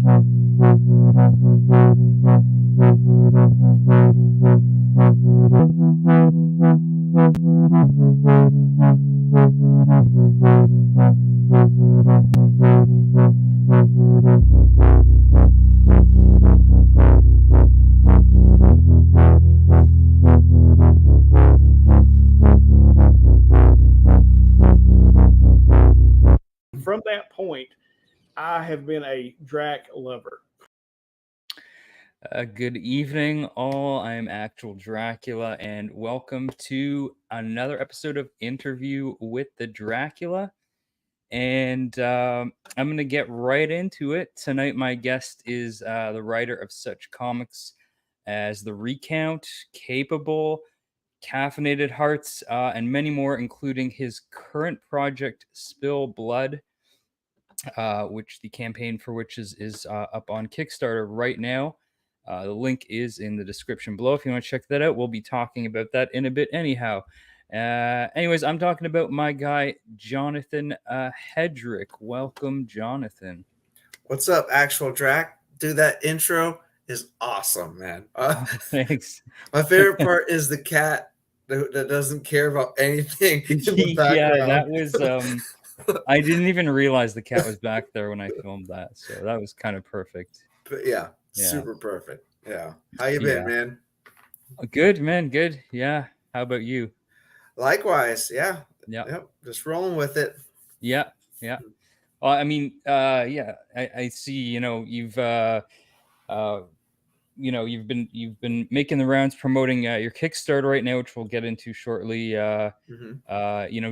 From that point, I have been a Drac lover. Good evening, all. I am Actual Dracula, and welcome to another episode of Interview with the Dracula. And I'm going to get right into it. Tonight, my guest is the writer of such comics as The Recount, Capable, Caffeinated Hearts, and many more, including his current project, Spill Blood, which the campaign for which is up on Kickstarter right now. The link is in the description below if you want to check that out. We'll be talking about that in a bit anyhow. Anyways, I'm talking about my guy, Jonathan Hedrick. Welcome, Jonathan. What's up, Actual Drac? Dude, that intro is awesome, man. Thanks. My favorite part is the cat that doesn't care about anything in the background. Yeah, that was... I didn't even realize the cat was back there when I filmed that, so that was kind of perfect. But yeah, super perfect. Yeah. How you been, man? Good, man. Good. Yeah. How about you? Likewise. Yeah. Yeah. Yep. Just rolling with it. Yeah. Yeah. Well, I mean, I see, you've been making the rounds promoting your Kickstarter right now, which we'll get into shortly.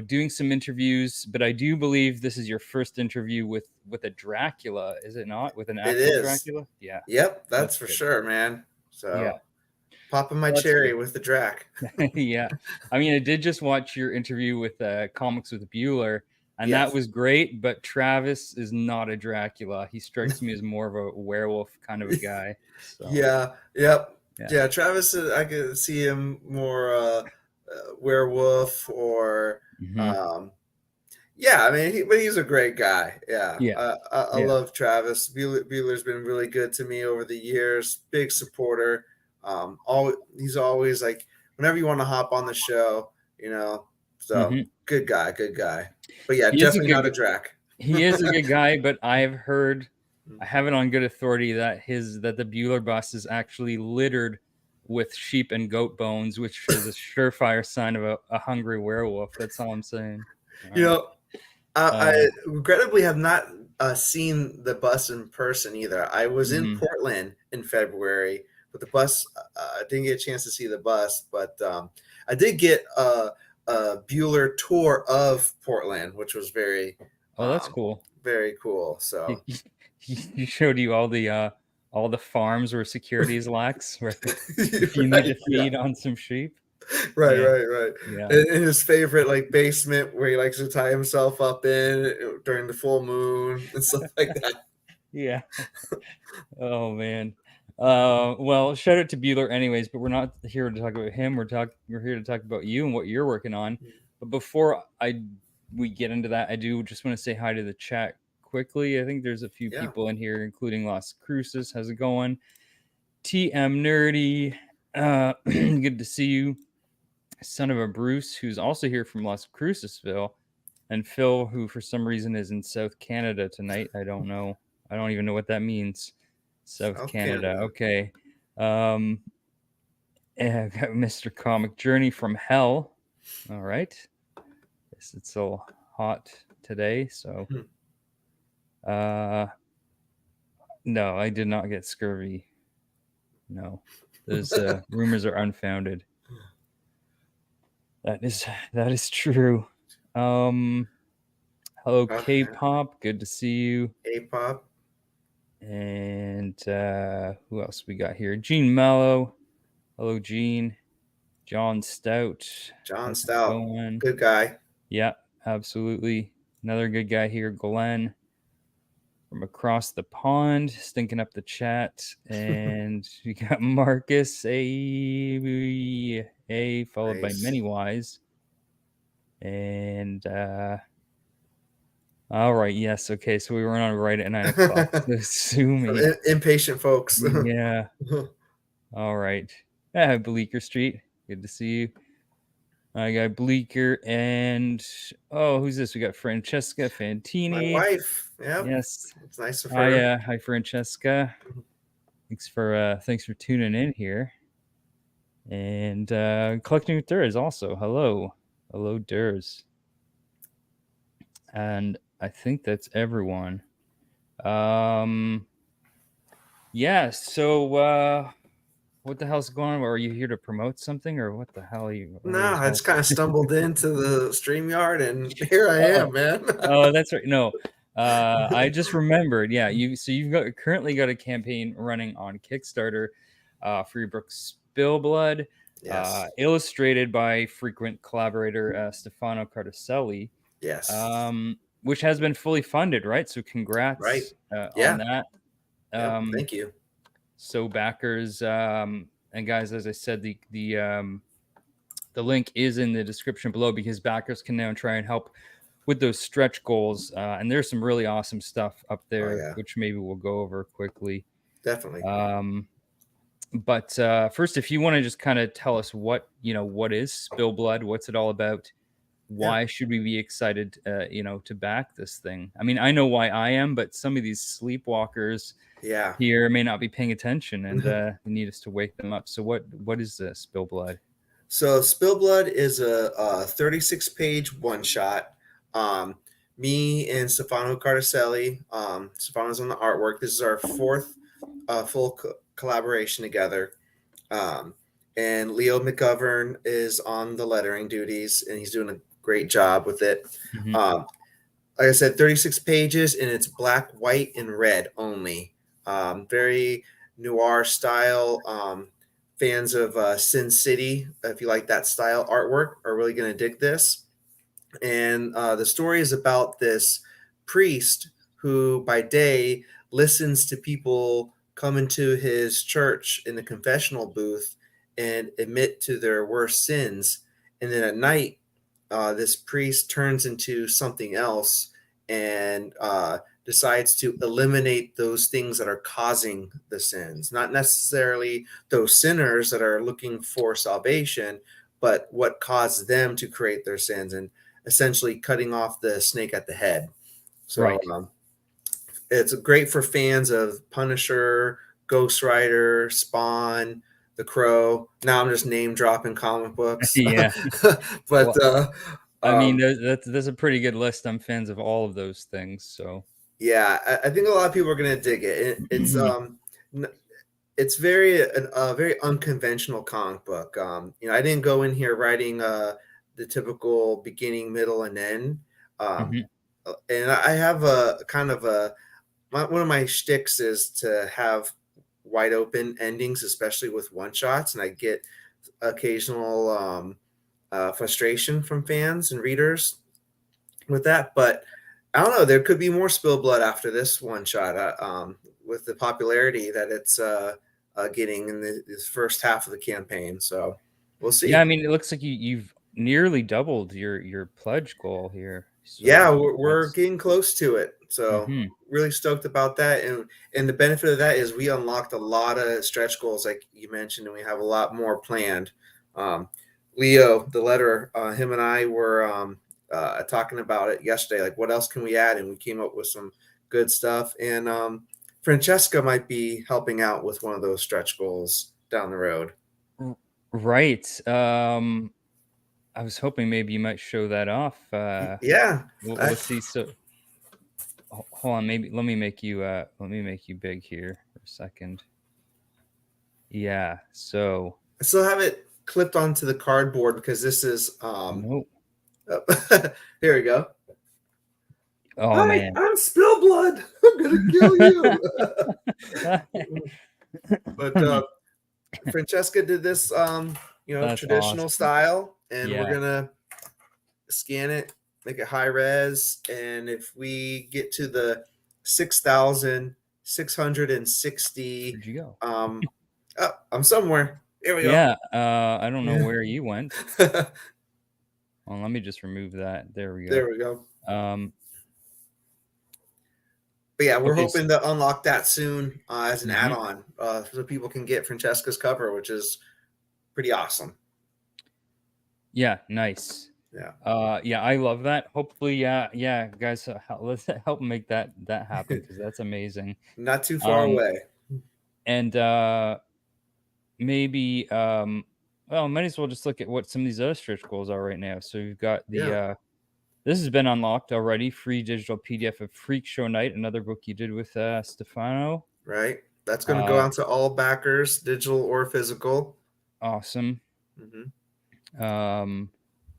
Doing some interviews, but I do believe this is your first interview with a Dracula, is it not? With an actual Dracula? Yeah. Yep, that's for sure, man. So yeah. Popping my cherry with the Drac. Yeah. I mean, I did just watch your interview with Comics with Bueller, and that was great, but Travis is not a Dracula. He strikes me as more of a werewolf kind of a guy. So. Yeah. Yep. Yeah. Travis, I could see him more werewolf or I mean, but he's a great guy. I love Travis. Bueller's been really good to me over the years. Big supporter. He's always like, whenever you want to hop on the show, so good guy. But yeah, definitely not a Drac. He is a good guy, but I've heard, I have it on good authority that the Bueller bus is actually littered with sheep and goat bones, which is a surefire sign of a hungry werewolf. That's all I'm saying. I regrettably have not seen the bus in person either. I was in Portland in February, but the bus, I didn't get a chance to see the bus, but I did get a Bueller tour of Portland, which was very that's cool. Very cool. So he showed you all the farms where security is lax, where you need to feed on some sheep. Right. Yeah. In his favorite basement where he likes to tie himself up in during the full moon and stuff like that. Yeah. Oh man. Well, shout out to Bueller anyways, but we're not here to talk about him. We're here to talk about you and what you're working on. But before we get into that, I do just want to say hi to the chat quickly. I think there's a few people in here, including Las Cruces. How's it going? TM Nerdy. Good to see you. Son of a Bruce, who's also here from Las Crucesville, and Phil, who for some reason is in South Canada tonight. I don't know. I don't even know what that means. South Canada. Okay. And I've got Mr. Comic Journey from Hell. All right. Guess it's so hot today, so no, I did not get scurvy. No. Those rumors are unfounded. That is true. Hello, K-pop. Good to see you. K-pop. And who else we got here? Gene Mello. Hello, Gene. John Stout. Good guy. Yeah, absolutely. Another good guy here, Glenn. From across the pond, stinking up the chat. And we got Marcus, followed by Many Wise. And All right. Yes. Okay. So we were on right at 9 o'clock. So sue me. Impatient folks. Yeah. All right. Yeah, Bleecker Street. Good to see you. I got Bleecker and who's this? We got Francesca Fantini. My wife. Yeah. Yes. It's nice of her. Hi, Francesca. Thanks for tuning in here. And Collecting with Durs also. Hello, Durs. And I think that's everyone. Yeah. So what the hell's going on? Are you here to promote something, or what the hell are you? No, I just kind of stumbled into the StreamYard, and here I am, man. Oh, that's right. No, I just remembered. Yeah, you've currently got a campaign running on Kickstarter for your book Spillblood, Yes. illustrated by frequent collaborator Stefano Cartaselli. Yes. Which has been fully funded, right? So congrats on that. Thank you. So backers and guys, as I said, the link is in the description below, because backers can now try and help with those stretch goals. And there's some really awesome stuff up there, which maybe we'll go over quickly. Definitely. But first, if you want to just kind of tell us what is Spillblood, what's it all about? Why should we be excited, to back this thing? I mean, I know why I am, but some of these sleepwalkers here may not be paying attention, and need us to wake them up. So what is Spillblood? So Spillblood is a 36-page one-shot. Me and Stefano Cartaselli. Stefano's on the artwork. This is our fourth full collaboration together. And Leo McGovern is on the lettering duties, and he's doing a great job with it. Mm-hmm. Like I said, 36 pages, and it's black, white, and red only. Very noir style. Fans of Sin City, if you like that style artwork, are really going to dig this. And the story is about this priest who by day listens to people come into his church in the confessional booth and admit to their worst sins. And then at night, this priest turns into something else and decides to eliminate those things that are causing the sins, not necessarily those sinners that are looking for salvation, but what caused them to create their sins, and essentially cutting off the snake at the head. So it's great for fans of Punisher, Ghost Rider, Spawn, The Crow. Now I'm just name dropping comic books. Yeah. But I mean, that's a pretty good list. I'm fans of all of those things. So yeah, I think a lot of people are going to dig it. It's a very unconventional comic book. I didn't go in here writing the typical beginning, middle, and end. And I have one of my shticks is to have wide open endings, especially with one shots, and I get occasional frustration from fans and readers with that. But I don't know. There could be more Spillblood after this one shot, with the popularity that it's getting in this first half of the campaign. So we'll see. Yeah, I mean, it looks like you've nearly doubled your pledge goal here. So yeah, we're getting close to it. So really stoked about that. And the benefit of that is we unlocked a lot of stretch goals, like you mentioned, and we have a lot more planned. Leo, the letterer, him and I were talking about it yesterday, like what else can we add, and we came up with some good stuff. And Francesca might be helping out with one of those stretch goals down the road. Right. I was hoping maybe you might show that off. We'll see. So hold on, maybe let me make you big here for a second. Yeah, so I still have it clipped onto the cardboard because this is nope. Here we go. Oh, hi, man. I'm Spillblood. I'm gonna kill you. But Francesca did this That's traditional awesome. style, and we're gonna scan it, make it high res, and if we get to the 6,660, where'd you go? I'm somewhere. Here we go. Yeah, I don't know where you went. Well, let me just remove that. There we go. There we go. But yeah, we're Okay, hoping to unlock that soon as an Mhm. add-on, so people can get Francesca's cover, which is pretty awesome. Yeah, nice. Yeah. Yeah, I love that. Hopefully, yeah, guys, let's help make that happen because that's amazing. Not too far away. And maybe, well, might as well just look at what some of these other stretch goals are right now. So we've got the this has been unlocked already. Free digital PDF of Freak Show Night, another book you did with Stefano. Right. That's going to go out to all backers, digital or physical. Awesome. Mm-hmm.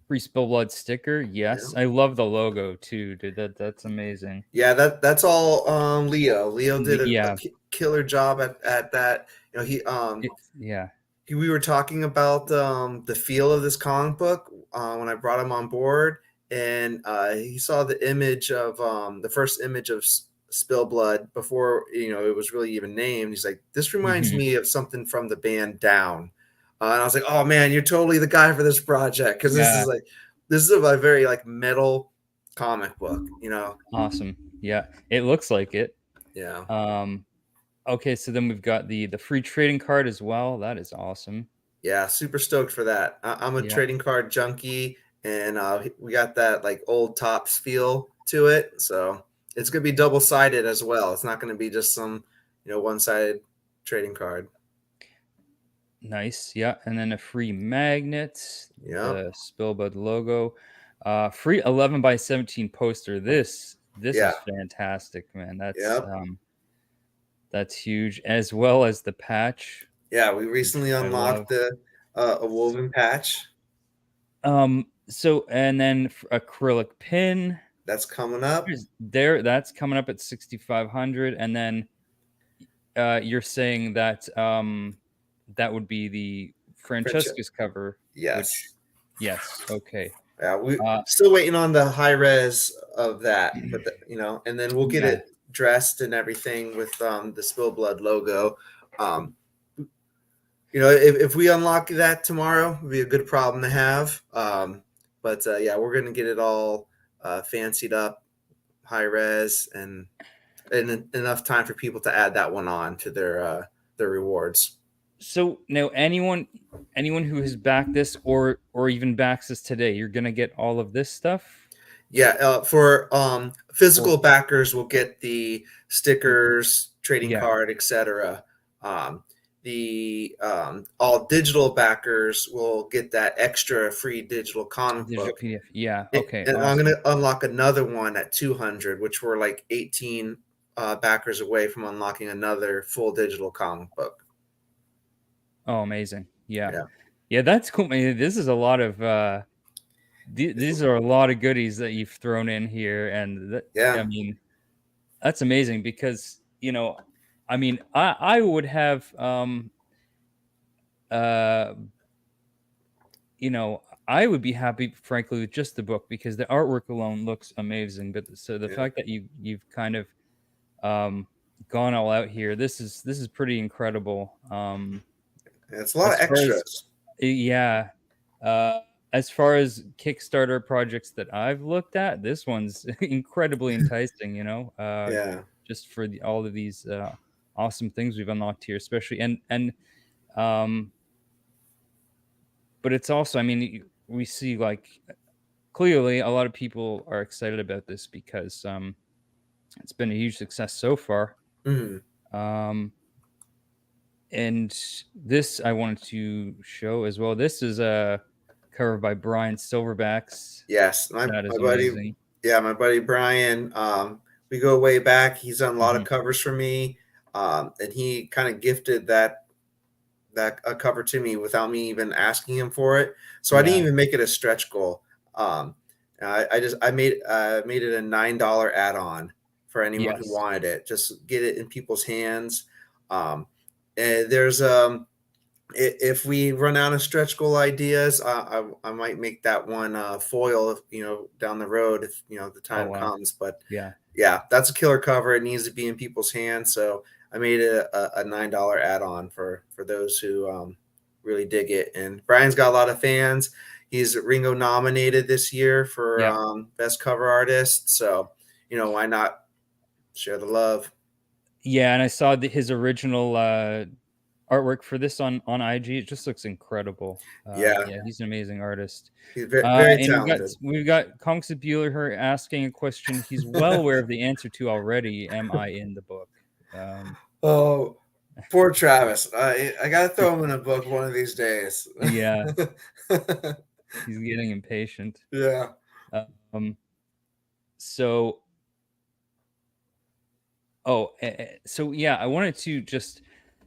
Free Spill Blood sticker. Yes, I love the logo too, dude. That's amazing. Yeah, that's all Leo. Leo did a killer job at that. You know, we were talking about the feel of this comic book when I brought him on board, and he saw the image of the first image of Spill Blood before it was really even named. He's like, this reminds me of something from the band Down, and I was like, oh man, you're totally the guy for this project, because this is a very like metal comic book. Awesome. Yeah, it looks like it. Yeah. Okay, so then we've got the free trading card as well. That is awesome. Yeah, super stoked for that. I'm a trading card junkie, and we got that like old Topps feel to it. So it's gonna be double-sided as well. It's not gonna be just some one-sided trading card. Nice. Yeah, and then a free magnet. Yeah. The Spillbud logo. Free 11x17 poster. This is fantastic, man. That's huge, as well as the patch. Yeah, we recently unlocked a woven patch. So, and then acrylic pin. That's coming up. That's coming up at 6,500, and then you're saying that that would be the Francesca's cover. Yes. Yes. Okay. Yeah, we still waiting on the high res of that, but and then we'll get it dressed and everything with the Spill Blood logo. If we unlock that tomorrow, it'd be a good problem to have. But yeah, we're gonna get it all fancied up, high res, and enough time for people to add that one on to their rewards. So now, anyone who has backed this or even backs this today, you're gonna get all of this stuff. Yeah, for physical backers, we'll get the stickers, trading card, etc. The all digital backers will get that extra free digital comic book. PDF. Yeah. Okay. And awesome. I'm going to unlock another one at 200, which we're like 18 backers away from unlocking another full digital comic book. Oh, amazing! Yeah. That's cool. This is a lot of these are a lot of goodies that you've thrown in here, and I mean, that's amazing because I would have I would be happy, frankly, with just the book because the artwork alone looks amazing. But the fact that you've kind of gone all out here, this is pretty incredible. It's a lot of extras. As far as Kickstarter projects that I've looked at, this one's incredibly enticing. Just for all of these awesome things we've unlocked here, especially and but it's also, I mean, we see like clearly a lot of people are excited about this because it's been a huge success so far. And this I wanted to show as well. This is a cover by Brian Silverbacks. Yes, my buddy. Amazing. Yeah, my buddy Brian. We go way back. He's done a lot of covers for me, and he kind of gifted that cover to me without me even asking him for it. So I didn't even make it a stretch goal. I made it a $9 add-on for anyone who wanted it. Just get it in people's hands. And there's if we run out of stretch goal ideas, I might make that one foil, down the road if the time comes. But yeah, that's a killer cover. It needs to be in people's hands. So I made it a $9 add-on for those who really dig it. And Brian's got a lot of fans. He's Ringo nominated this year for best cover artist. So why not Share the love. Yeah, and I saw his original artwork for this on IG. It just looks incredible. Yeah, he's an amazing artist. He's very and talented. we've got Comics of Bueller here asking a question he's well aware of the answer to already. Am I in the book? Oh, poor Travis. I gotta throw him in a book one of these days. Yeah. He's getting impatient. Yeah. So yeah, I wanted to just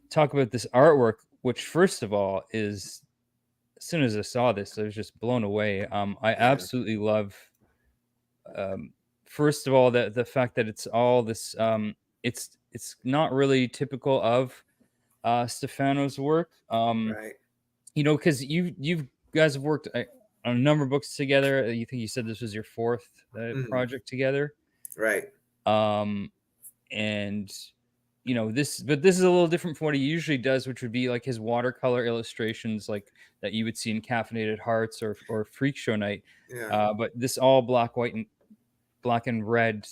talk about this artwork, which first of all is, as soon as I saw this, I was just blown away. I absolutely love, first of all, the fact that it's all this, it's not really typical of Stefano's work. Right. You know, because you guys have worked on a number of books together. You think you said this was your fourth project together, right? And you know, this is a little different from what he usually does, which would be like his watercolor illustrations, like that you would see in Caffeinated Hearts or Freak Show Night. Yeah. But this all black and red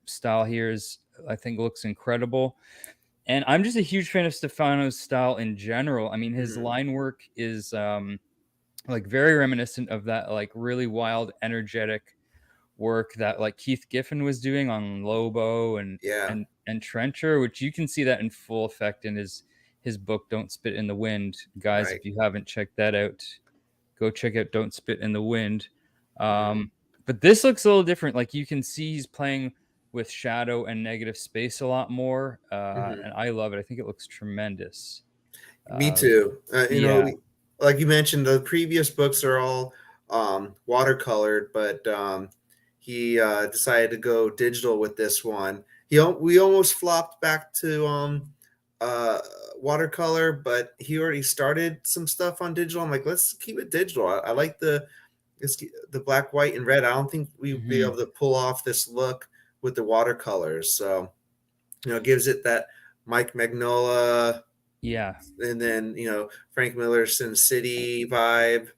style here is, I think, looks incredible. And I'm just a huge fan of Stefano's style in general. I mean, his line work is like very reminiscent of that like really wild, energetic work that like Keith Giffen was doing on Lobo and Trencher, which you can see that in full effect in his book Don't Spit in the Wind. Guys, if you haven't checked that out, go check out Don't Spit in the Wind. But this looks a little different. Like you can see he's playing with shadow and negative space a lot more, and I love it. I think it looks tremendous. Me too. You know, like you mentioned, the previous books are all watercolored, but he decided to go digital with this one. We almost flopped back to watercolor, but he already started some stuff on digital. I'm like, let's keep it digital. I like the black, white, and red. I don't think we'd be able to pull off this look with the watercolors. So, you know, it gives it that Mike Mignola, and then, you know, Frank Miller's Sin City vibe.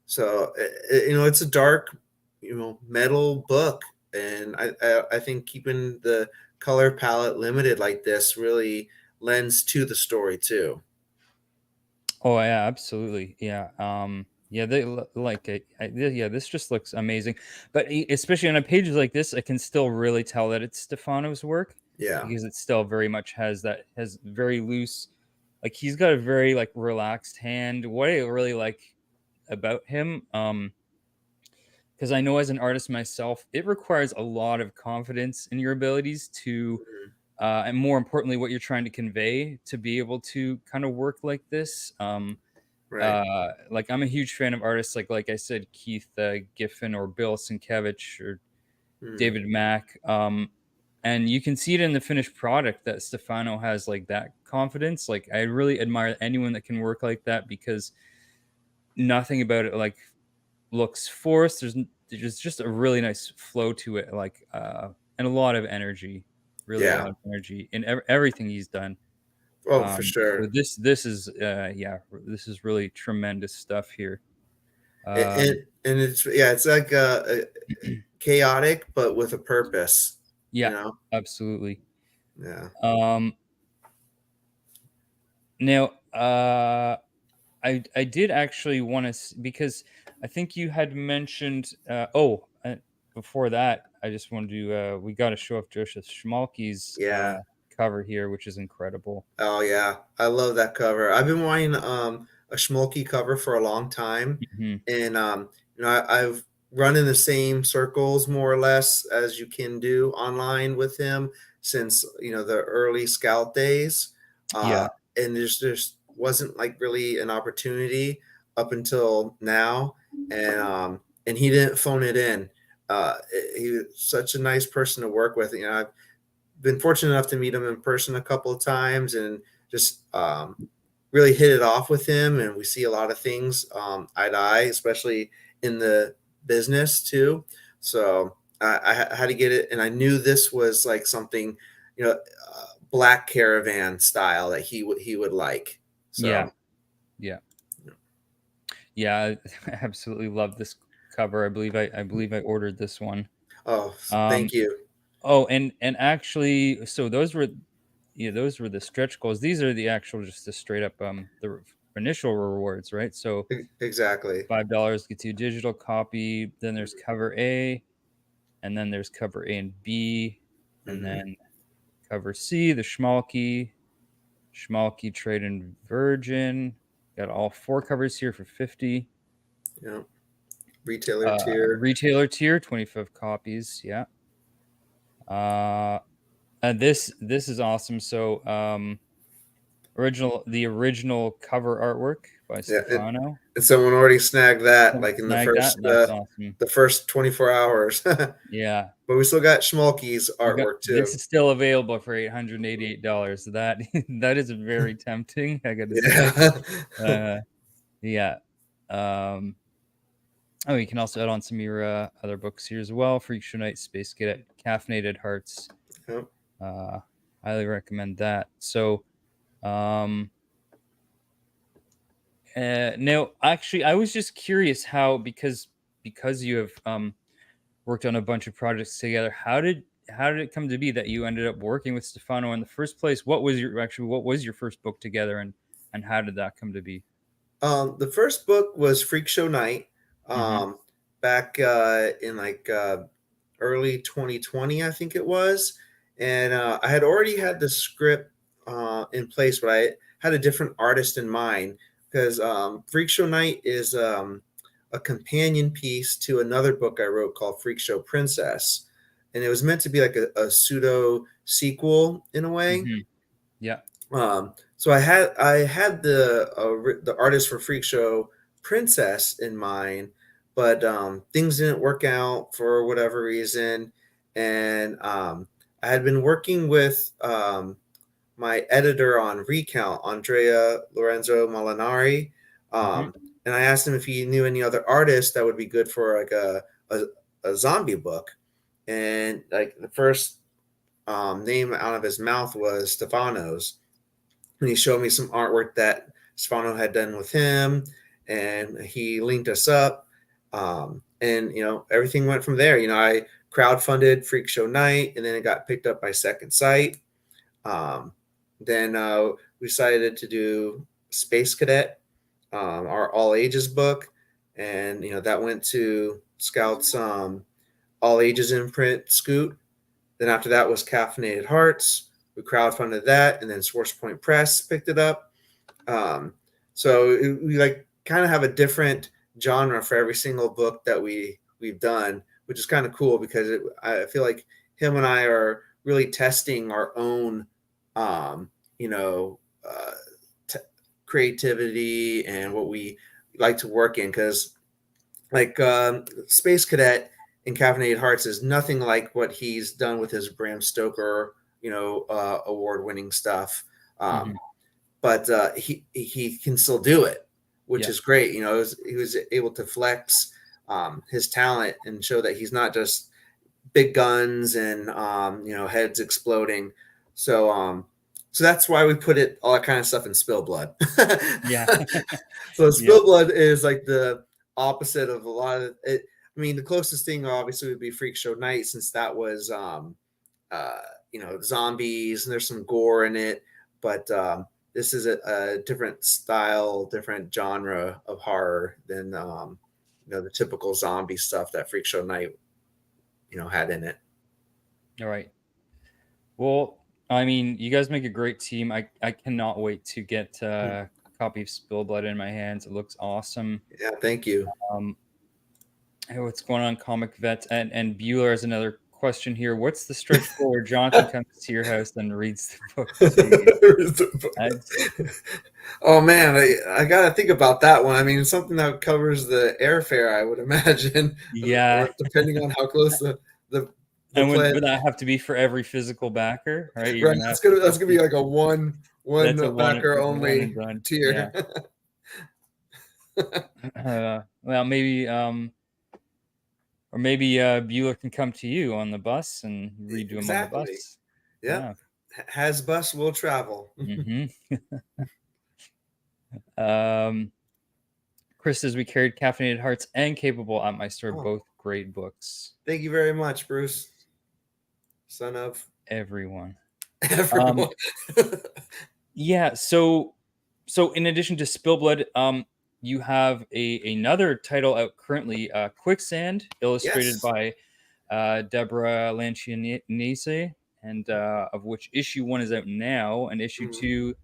So, you know, it's a dark, you know, metal book, and I think keeping the color palette limited like this really lends to the story too. Oh yeah, absolutely. Yeah. Yeah, they like it. Yeah, this just looks amazing. But especially on a page like this, I can still really tell that it's Stefano's work. Yeah, because it still very much has very loose, like he's got a very like relaxed hand. What I really like about him, because I know as an artist myself, it requires a lot of confidence in your abilities to, and more importantly, what you're trying to convey to be able to kind of work like this. Like I'm a huge fan of artists like I said, Keith Giffen or Bill Sienkiewicz or David Mack. And you can see it in the finished product that Stefano has like that confidence. Like I really admire anyone that can work like that, because nothing about it like looks forced. There's just a really nice flow to it, like and a lot of energy, really a lot of energy in everything he's done. Oh, for sure. So this is really tremendous stuff here. And it's like chaotic but with a purpose. Yeah, you know? Absolutely. Yeah. Now, I did actually want to, because I think you had mentioned. Before that, I just wanted to. We got to show off Joseph Schmalke's cover here, which is incredible. Oh yeah, I love that cover. I've been wanting a Schmalke cover for a long time, and you know, I've run in the same circles more or less as you can do online with him since, you know, the early Scout days. And there's wasn't like really an opportunity up until now, and he didn't phone it in. He was such a nice person to work with. You know, I've been fortunate enough to meet him in person a couple of times, and just really hit it off with him. And we see a lot of things eye to eye, especially in the business too. So I had to get it, and I knew this was like something, you know, Black Caravan style that he would like. So I absolutely love this cover. I believe I ordered this one. Oh, thank you. Oh, and actually, so those were the stretch goals. These are the actual, just the straight up the initial rewards, right? So exactly, $5 gets you a digital copy. Then there's cover A, and then there's cover A and B, and then cover C, the Schmalky Trade and Virgin. Got all 4 covers here for 50. Yeah. Retailer tier. Retailer tier, 25 copies. Yeah. This is awesome. So the original cover artwork by Stefano. And someone already snagged that, like in the first that's awesome. The first 24 hours. Yeah. But we still got Schmalky's artwork too. This is still available for $888. That is very tempting, I gotta say. Yeah. Oh, you can also add on some of your other books here as well. Freak Show Night, Space Cadet, Caffeinated Hearts. Yep. Highly recommend that. So, now, actually, I was just curious how, because you have worked on a bunch of projects together, how did it come to be that you ended up working with Stefano in the first place? What was your first book together, and how did that come to be? The first book was Freak Show Night, back in like early 2020, I think it was. And I had already had the script in place, but I had a different artist in mind, because Freak Show Night is a companion piece to another book I wrote called Freak Show Princess. And it was meant to be like a pseudo sequel in a way. Yeah. So I had the artist for Freak Show Princess in mind, but things didn't work out for whatever reason. And I had been working with my editor on Recount, Andrea Lorenzo Molinari, and I asked him if he knew any other artists that would be good for like a zombie book. And like the first name out of his mouth was Stefano's. And he showed me some artwork that Stefano had done with him, and he linked us up. And everything went from there. I crowdfunded Freak Show Night, and then it got picked up by Second Sight. Then we decided to do Space Cadet, our all ages book, and that went to Scout's all ages imprint, Scoot. Then after that was Caffeinated Hearts. We crowdfunded that, and then Source Point Press picked it up. So we like kind of have a different genre for every single book that we've done, which is kind of cool, because I feel like him and I are really testing our own, creativity and what we like to work in. Because like Space Cadet and Caffeinated Hearts is nothing like what he's done with his Bram Stoker award-winning stuff, but he can still do it, which is great. He was able to flex his talent and show that he's not just big guns and heads exploding. So that's why we put all that kind of stuff in Spill Blood. So Spill Blood is like the opposite of a lot of it. I mean, the closest thing obviously would be Freak Show Night, since that was zombies and there's some gore in it, but this is a different style, different genre of horror than the typical zombie stuff that Freak Show Night had in it. All right. Well, I mean, you guys make a great team. I cannot wait to get a copy of Spill Blood in my hands. It looks awesome. Yeah, thank you. Hey, what's going on, Comic Vet? And Bueller has another question here. What's the stretch goal where Jonathan comes to your house and reads the book? Oh man, I gotta think about that one. I mean, something that covers the airfare, I would imagine. Yeah, depending on how close the and would that have to be for every physical backer, right? Right. That's gonna be like a one backer only tier. Yeah. Well, maybe or maybe Bueller can come to you on the bus and redo them on the bus. Yeah. Has bus will travel. Chris says we carried Caffeinated Hearts and Capable at my store, both great books. Thank you very much, Bruce. Son of everyone. Yeah. So in addition to Spillblood, you have another title out currently, Quicksand, illustrated by Deborah Lancianese, and of which issue 1 is out now, and issue 2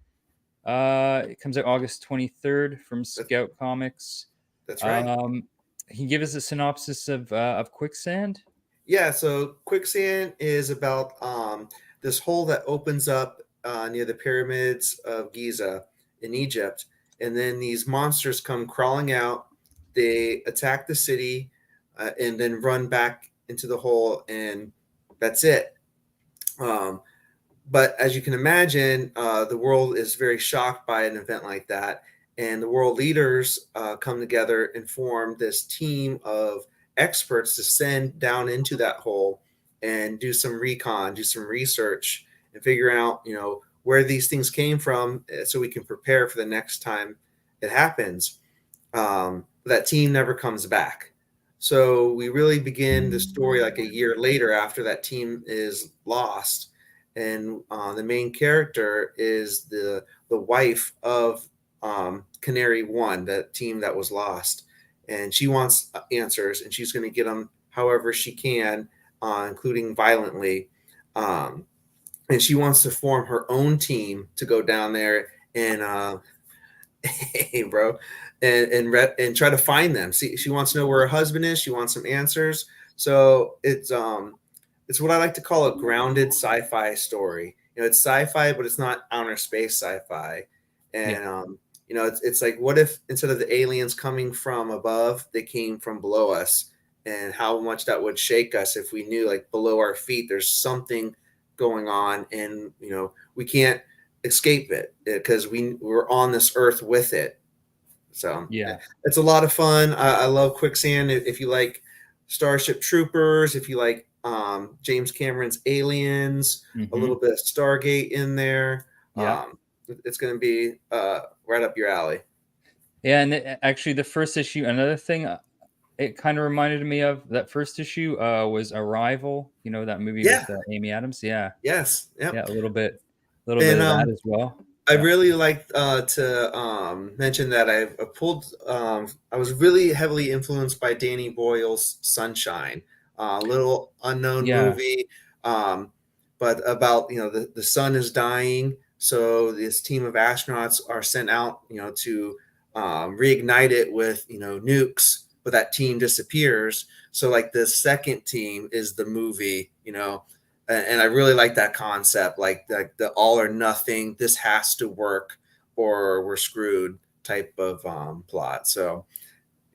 it comes out August 23rd from Scout Comics. That's right. Can you give us a synopsis of Quicksand? Yeah, so Quicksand is about this hole that opens up near the pyramids of Giza in Egypt, and then these monsters come crawling out. They attack the city and then run back into the hole, and that's it. But as you can imagine, the world is very shocked by an event like that, and the world leaders come together and form this team of experts to send down into that hole and do some recon, do some research, and figure out, where these things came from, so we can prepare for the next time it happens. That team never comes back. So we really begin the story like a year later after that team is lost. And the main character is the wife of Canary One, that team that was lost. And she wants answers, and she's going to get them however she can, including violently. And she wants to form her own team to go down there and hey, bro, and try to find them. See, she wants to know where her husband is. She wants some answers. So it's what I like to call a grounded sci-fi story. It's sci-fi, but it's not outer space sci-fi. And it's like, what if instead of the aliens coming from above, they came from below us, and how much that would shake us if we knew, like, below our feet there's something going on, and we can't escape it because we're on this earth with it. So yeah, it's a lot of fun. I love Quicksand. If you like Starship Troopers, if you like James Cameron's Aliens, a little bit of Stargate in there, it's going to be right up your alley. Yeah, and actually the first issue, another thing it kind of reminded me of that first issue was Arrival, that movie with Amy Adams. Yeah. Yes. Yep. Yeah, a little bit of that as well. I really like to mention that I was really heavily influenced by Danny Boyle's Sunshine, a little unknown movie, but about, the sun is dying. So this team of astronauts are sent out, to reignite it with, nukes, but that team disappears. So like the second team is the movie, and I really like that concept, like the all or nothing, this has to work or we're screwed type of plot. So,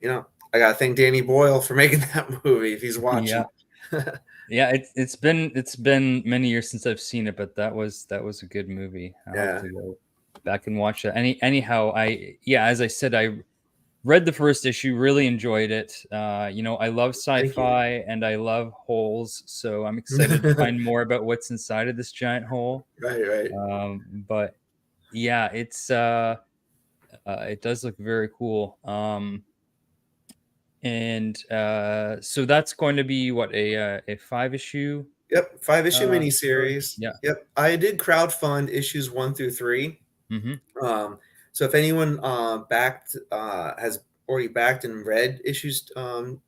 I got to thank Danny Boyle for making that movie if he's watching. Yeah, it's been many years since I've seen it, but that was a good movie. I'll have to go back and watch that. Anyhow, as I said, I read the first issue, really enjoyed it. I love sci-fi and I love holes, so I'm excited to find more about what's inside of this giant hole. Right. But yeah, it's it does look very cool. And so that's going to be what, a 5-issue? Yep, 5-issue miniseries. Yeah. Yep. I did crowdfund issues 1 through 3. So if anyone has already backed and read issues 1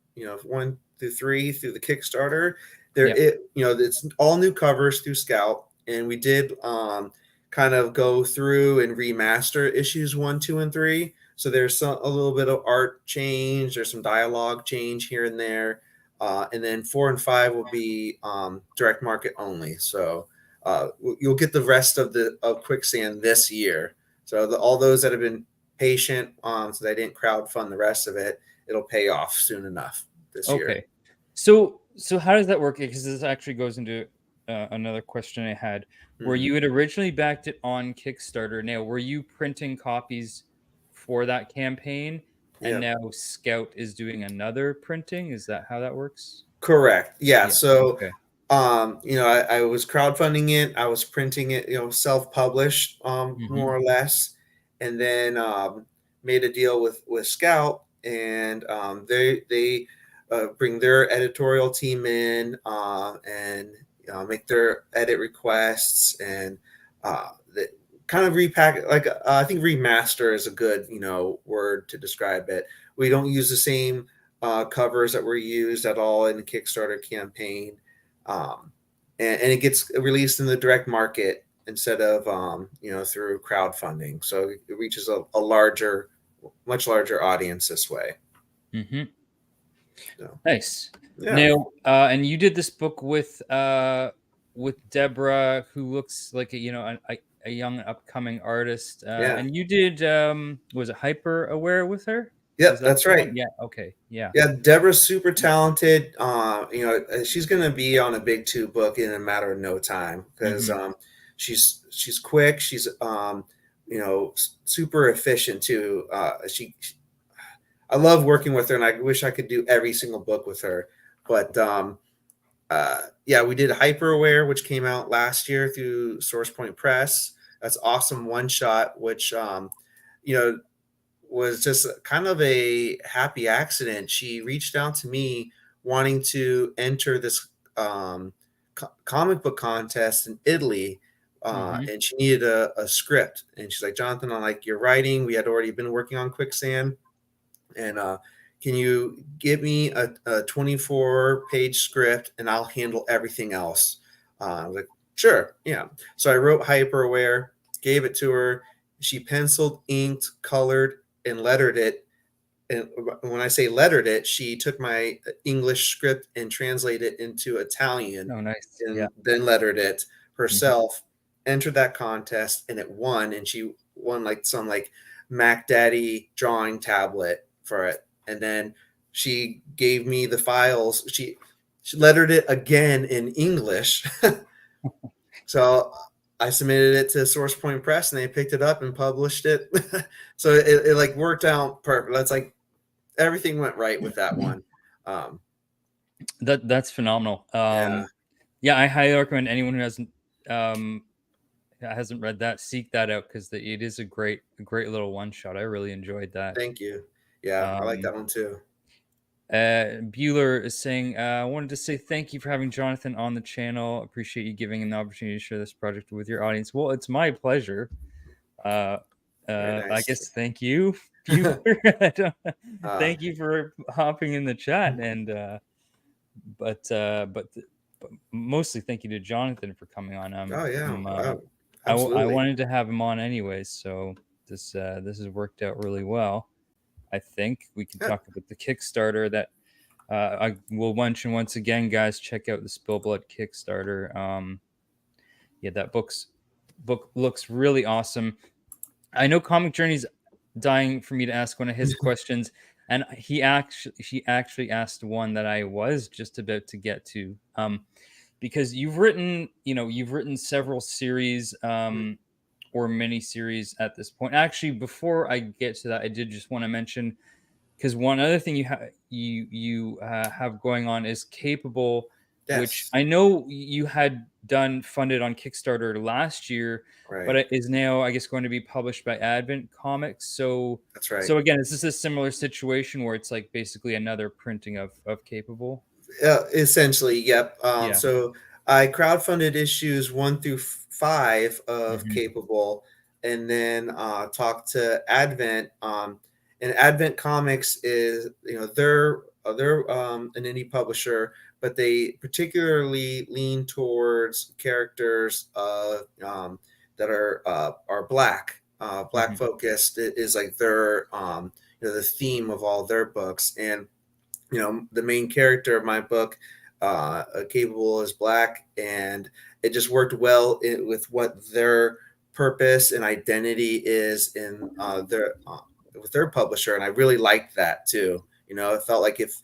through 3 through the Kickstarter, it's all new covers through Scout, and we did kind of go through and remaster issues 1, 2, and 3. So there's a little bit of art change, there's some dialogue change here and there, and then 4 and 5 will be direct market only. So you'll get the rest of Quicksand this year. So all those that have been patient, so they didn't crowdfund the rest of it, it'll pay off soon enough this year. Okay. So how does that work? Because this actually goes into another question I had, where you had originally backed it on Kickstarter. Now, were you printing copies for that campaign, and now Scout is doing another printing? Is that how that works? Correct. Yeah. So, okay. I was crowdfunding it. I was printing it, self-published, more or less, and then made a deal with Scout, and they bring their editorial team in and make their edit requests and kind of repack. Like I think remaster is a good word to describe it. We don't use the same covers that were used at all in the Kickstarter campaign, and it gets released in the direct market instead of through crowdfunding. So it reaches a much larger audience this way. Mm-hmm. So, nice. Yeah. Now, and you did this book with Deborah, who looks like a young upcoming artist. And you did was it Hyper Aware with her? Yep, that's right. One? Yeah. Okay. Yeah. Yeah, Deborah's super talented. She's gonna be on a big 2 book in a matter of no time because she's quick. She's super efficient too. I love working with her, and I wish I could do every single book with her. But we did Hyper Aware, which came out last year through Source Point Press. That's awesome one shot, which was just kind of a happy accident. She reached out to me wanting to enter this comic book contest in Italy, and she needed a script. And she's like, Jonathan, I like your writing. We had already been working on Quicksand, and can you give me a 24-page script and I'll handle everything else? I was like, sure, yeah. So I wrote Hyper Aware, gave it to her. She penciled, inked, colored, and lettered it. And when I say lettered it, she took my English script and translated it into Italian. Oh, nice. And then lettered it herself, entered that contest, and it won. And she won some Mac Daddy drawing tablet for it. And then she gave me the files. She lettered it again in English. So I submitted it to Source Point Press, and they picked it up and published it. So it worked out perfect. That's everything went right with that one. That's phenomenal. I highly recommend anyone who hasn't read that, seek that out, because it is a great little one shot. I really enjoyed that. Thank you. Yeah, I like that one too. Bueller is saying, I wanted to say thank you for having Jonathan on the channel. Appreciate you giving him the opportunity to share this project with your audience. Well, it's my pleasure. Nice. I guess thank you, Bueller. Thank you for hopping in the chat, and but mostly thank you to Jonathan for coming on. I wanted to have him on anyways, so this has worked out really well. I think we can talk about the Kickstarter that I will mention once again, guys. Check out the Spill Blood Kickstarter. That book looks really awesome. I know Comic Journey's dying for me to ask one of his questions, and she actually asked one that I was just about to get to, because you've written several series or mini series at this point. Actually, before I get to that, I did just want to mention, because one other thing you have going on is Capable, which I know you had done funded on Kickstarter last year, but it is now, I guess, going to be published by Advent Comics. So that's right. So again, is this a similar situation where it's basically another printing of Capable? Essentially, yep. So I crowdfunded issues 1 through 5 of Capable, and then talked to Advent. And Advent Comics is, they're an indie publisher, but they particularly lean towards characters that are black focused. It is their the theme of all their books. And the main character of my book, Capable, is black, and it just worked well with what their purpose and identity is in with their publisher, and I really liked that too. It felt like if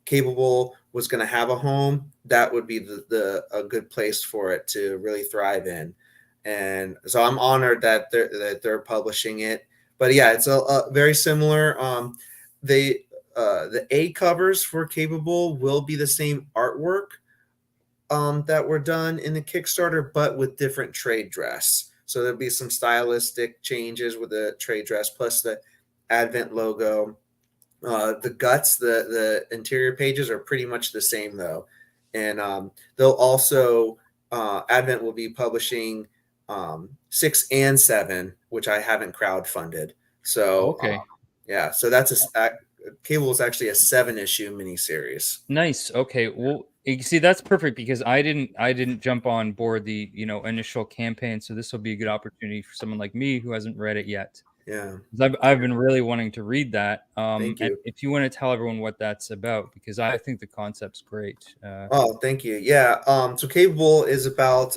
Capable was going to have a home, that would be a good place for it to really thrive in. And so I'm honored that they're publishing it. But yeah, it's a very similar. The A covers for Capable will be the same artwork that were done in the Kickstarter, but with different trade dress. So there'll be some stylistic changes with the trade dress, plus the Advent logo. The guts, the interior pages are pretty much the same though, and they'll also Advent will be publishing 6 and 7, which I haven't crowdfunded. So Okay. yeah, so that's Cable is actually a 7-issue miniseries. Nice. Okay. Well, you see, that's perfect because I didn't jump on board the initial campaign, so this will be a good opportunity for someone like me who hasn't read it yet. Yeah, I've been really wanting to read that. Thank you. And if you want to tell everyone what that's about, because I think the concept's great. Oh, thank you. Yeah. So Capable is about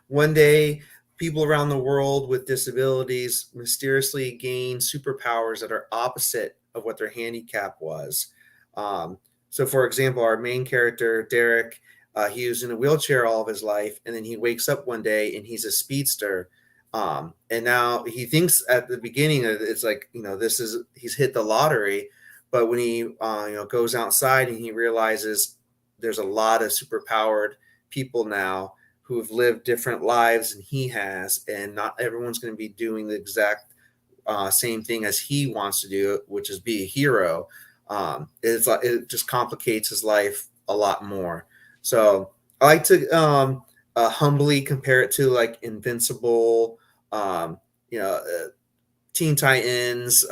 one day people around the world with disabilities mysteriously gain superpowers that are opposite of what their handicap was. So, for example, our main character, Derek, he was in a wheelchair all of his life, and then he wakes up one day and he's a speedster. And now he thinks at the beginning that it's like, he's hit the lottery. But when he goes outside and he realizes there's a lot of superpowered people now who have lived different lives than he has, and not everyone's going to be doing the exact same thing as he wants to do, which is be a hero. It just complicates his life a lot more. So I like to humbly compare it to like Invincible, Teen Titans,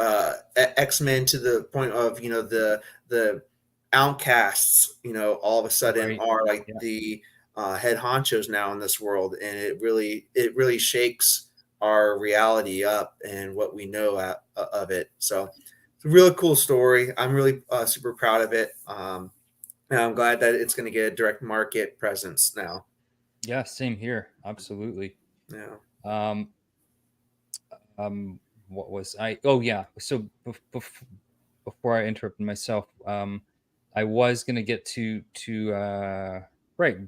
X-Men, to the point of the outcasts, all of a sudden are like the head honchos now in this world, and it really shakes our reality up and what we know of it. So it's a really cool story. I'm really super proud of it, and I'm glad that it's going to get a direct market presence now. Yeah, same here. Absolutely. Yeah. What was I? Oh yeah. So before I interrupted myself, I was gonna get to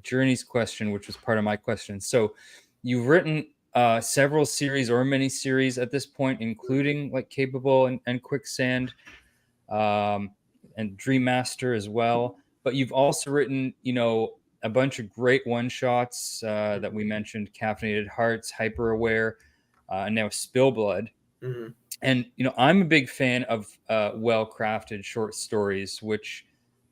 Journey's question, which was part of my question. So you've written several series or mini series at this point, including like Capable and Quicksand, and Dream Master as well. But you've also written, a bunch of great one shots that we mentioned: Caffeinated Hearts, Hyper Aware, and now Spill Blood. Mm-hmm. And I'm a big fan of well-crafted short stories, which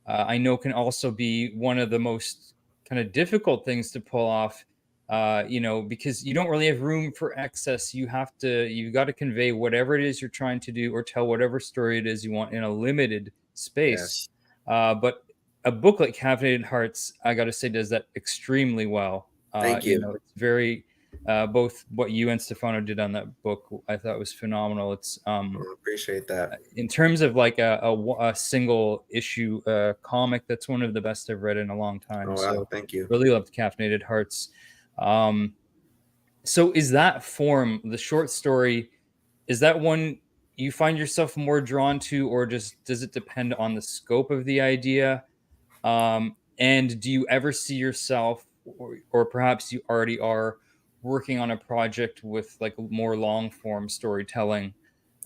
I know can also be one of the most kind of difficult things to pull off. Because you don't really have room for excess. You've got to convey whatever it is you're trying to do, or tell whatever story it is you want in a limited space. Yes. But a book like Caffeinated Hearts, I got to say, does that extremely well. Thank you. It's very both what you and Stefano did on that book, I thought was phenomenal. It's I appreciate that. In terms of like a single issue comic, that's one of the best I've read in a long time. Oh, wow. So Thank you. Really loved Caffeinated Hearts. So is that form, the short story, is that one you find yourself more drawn to, or just does it depend on the scope of the idea? And do you ever see yourself, or perhaps you already are, working on a project with like more long form storytelling?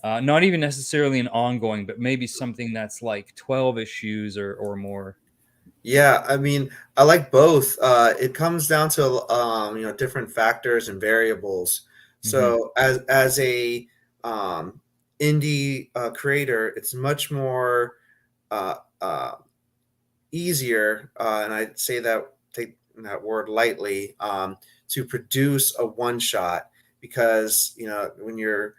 Not even necessarily an ongoing, but maybe something that's like 12 issues or more. Yeah, I mean, I like both. It comes down to different factors and variables. So as a indie creator, it's much more easier, and I say that, take that word lightly, to produce a one shot, because when you're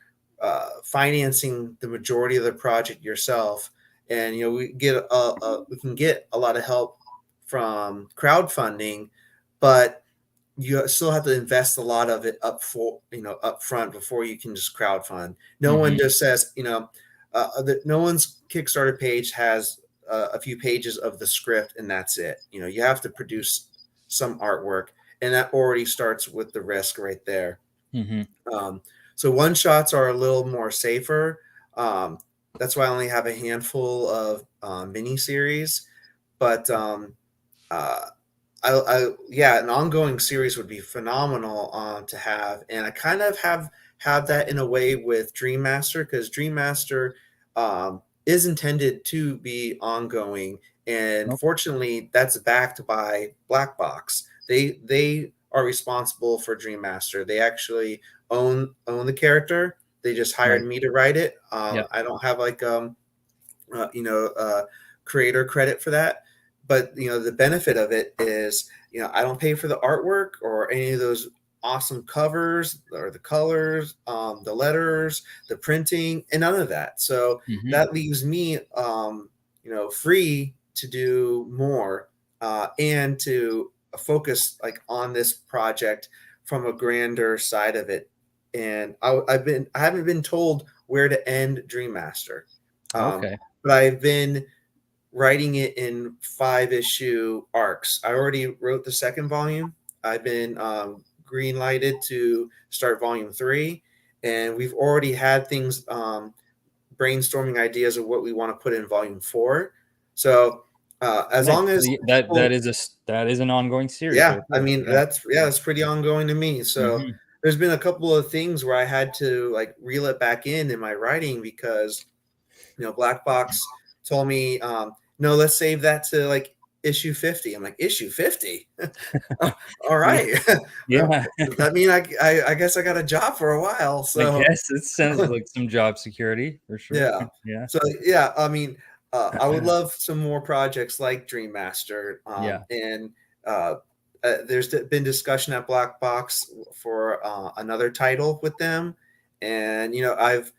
financing the majority of the project yourself, and we can get a lot of help from crowdfunding, but you still have to invest a lot of it up front before you can just crowdfund. No one just says, no one's Kickstarter page has a few pages of the script and that's it. You have to produce some artwork, and that already starts with the risk right there. So one shots are a little more safer. That's why I only have a handful of mini series, but an ongoing series would be phenomenal to have, and I kind of have that in a way with Dream Master, because Dream Master is intended to be ongoing, and fortunately, that's backed by Black Box. They are responsible for Dream Master. They actually own the character. They just hired me to write it. I don't have like creator credit for that. But the benefit of it is I don't pay for the artwork or any of those awesome covers or the colors, the letters, the printing, and none of that. So that leaves me free to do more and to focus like on this project from a grander side of it. And I haven't been told where to end Dream Master. Okay. But I've been writing it in 5-issue arcs. I already wrote the second volume. I've been green lighted to start volume 3, and we've already had things brainstorming ideas of what we want to put in volume 4. So as long as that is an ongoing series. Yeah, right I mean that's pretty ongoing to me. So there's been a couple of things where I had to like reel it back in my writing because Black Box told me no, let's save that to like issue 50. I'm like, issue 50? All right. Yeah. I mean, I guess I got a job for a while. So I guess it sounds like some job security for sure. Yeah. Yeah. So yeah, I mean, I would love some more projects like Dream Master. And there's been discussion at Black Box for another title with them, and I've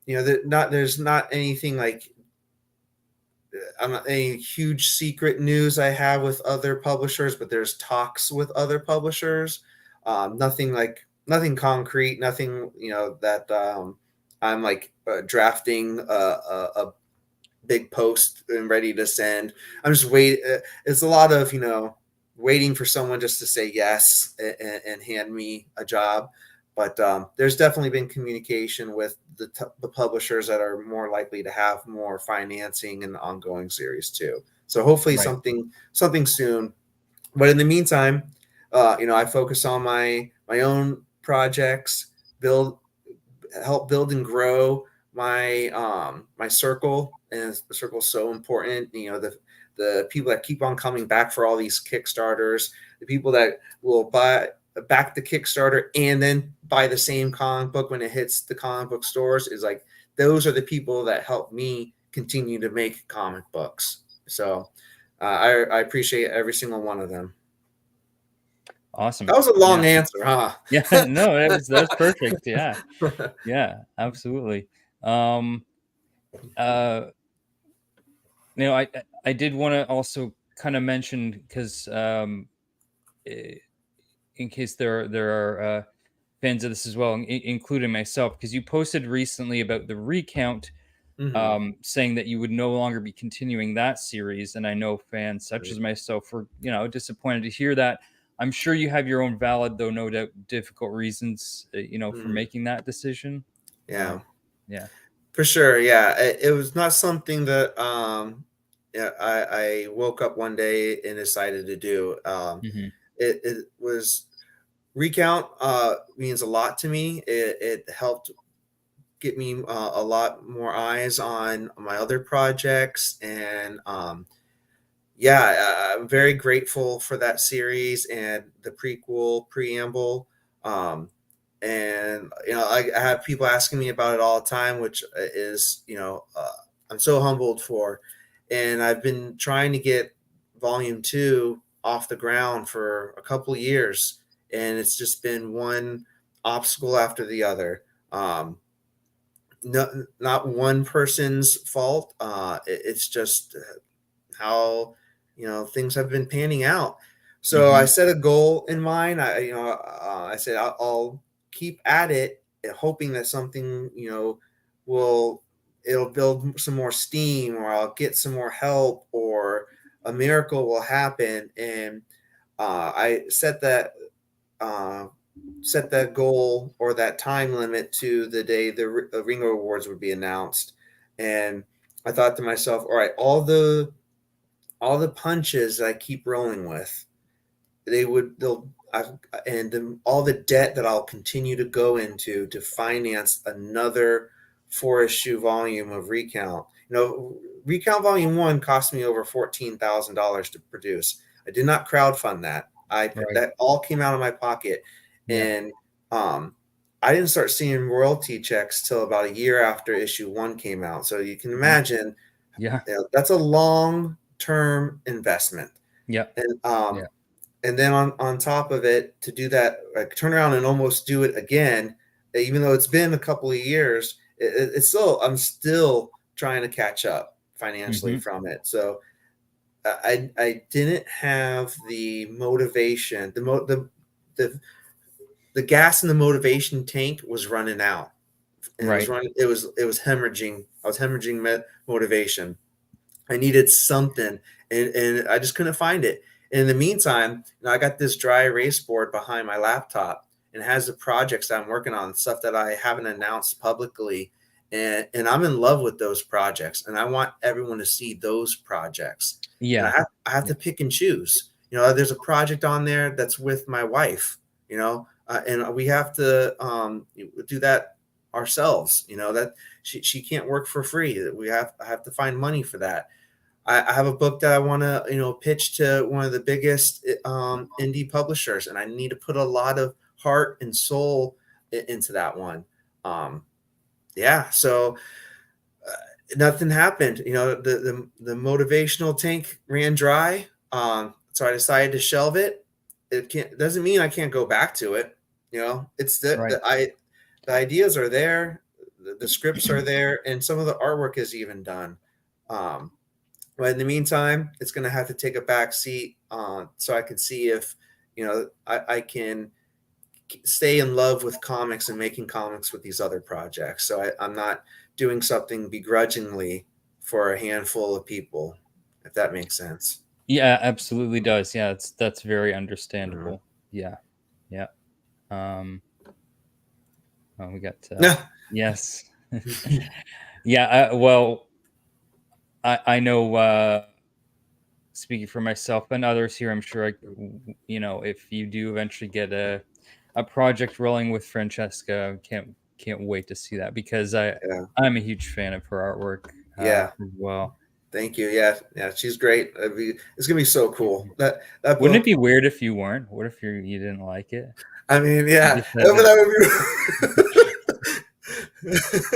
there's not anything like I'm not any huge secret news I have with other publishers, but there's talks with other publishers. Nothing concrete, nothing that I'm like drafting a big post and ready to send. I'm just it's a lot of waiting for someone just to say yes and hand me a job. But there's definitely been communication with the publishers that are more likely to have more financing in the ongoing series too. So hopefully something soon. But in the meantime, I focus on my own projects, help build and grow my my circle, and the circle is so important. The people that keep on coming back for all these Kickstarters, the people that will back the Kickstarter and then buy the same comic book when it hits the comic book stores, is like those are the people that help me continue to make comic books. So I appreciate every single one of them. Awesome. That was a long answer, huh? Yeah, no, that's perfect. Yeah. Yeah, absolutely. I did want to also kind of mention, because in case there are fans of this as well, including myself, because you posted recently about the Recount, saying that you would no longer be continuing that series, and I know fans such as myself were disappointed to hear that. I'm sure you have your own valid, though no doubt difficult reasons for making that decision. Yeah for sure. It was not something that I woke up one day and decided to do. It was Recount means a lot to me. It helped get me a lot more eyes on my other projects, and I'm very grateful for that series and the preamble. And I have people asking me about it all the time, which is I'm so humbled for. And I've been trying to get volume 2 off the ground for a couple of years, and it's just been one obstacle after the other. Not one person's fault. It's just how things have been panning out. So I set a goal in mind. I said I'll keep at it, hoping that something it'll build some more steam, or I'll get some more help, or a miracle will happen. And I set that goal, or that time limit, to the day the Ringo Awards would be announced. And I thought to myself, all right, all the punches I keep rolling with, all the debt that I'll continue to go into to finance another 4-issue volume of Recount. Recount Volume 1 cost me over $14,000 to produce. I did not crowdfund that. That all came out of my pocket. And I I didn't start seeing royalty checks till about a year after issue 1 came out. So you can imagine, that's a long-term investment. Yeah. And then on top of it, to do that, like turn around and almost do it again, even though it's been a couple of years, it's still, I'm still trying to catch up financially from it. So I didn't have the motivation, the gas in the motivation tank was running out. And it was hemorrhaging. I was hemorrhaging motivation. I needed something, and I just couldn't find it. And in the meantime, I got this dry erase board behind my laptop, and it has the projects that I'm working on, stuff that I haven't announced publicly. And I'm in love with those projects, and I want everyone to see those projects. Yeah. And I have to pick and choose. There's a project on there that's with my wife, and we have to do that ourselves. That she can't work for free. I have to find money for that. I have a book that I want to, pitch to one of the biggest indie publishers, and I need to put a lot of heart and soul into that one. So nothing happened. The motivational tank ran dry. So I decided to shelve it. It doesn't mean I can't go back to it. It's the ideas are there, the scripts are there, and some of the artwork is even done. But in the meantime, it's going to have to take a back seat so I can see if, I can stay in love with comics and making comics with these other projects. So I'm not doing something begrudgingly for a handful of people, if that makes sense. Yeah, absolutely does. Yeah, that's very understandable. Yeah. We got yes. Yeah. Well, I know. Speaking for myself and others here, I'm sure if you do eventually get a project rolling with Francesca, can't wait to see that, because I'm a huge fan of her artwork. As well. Thank you. Yeah, she's great. It's gonna be so cool. That book, wouldn't it be weird if you weren't? What if you didn't like it? I mean, that would be.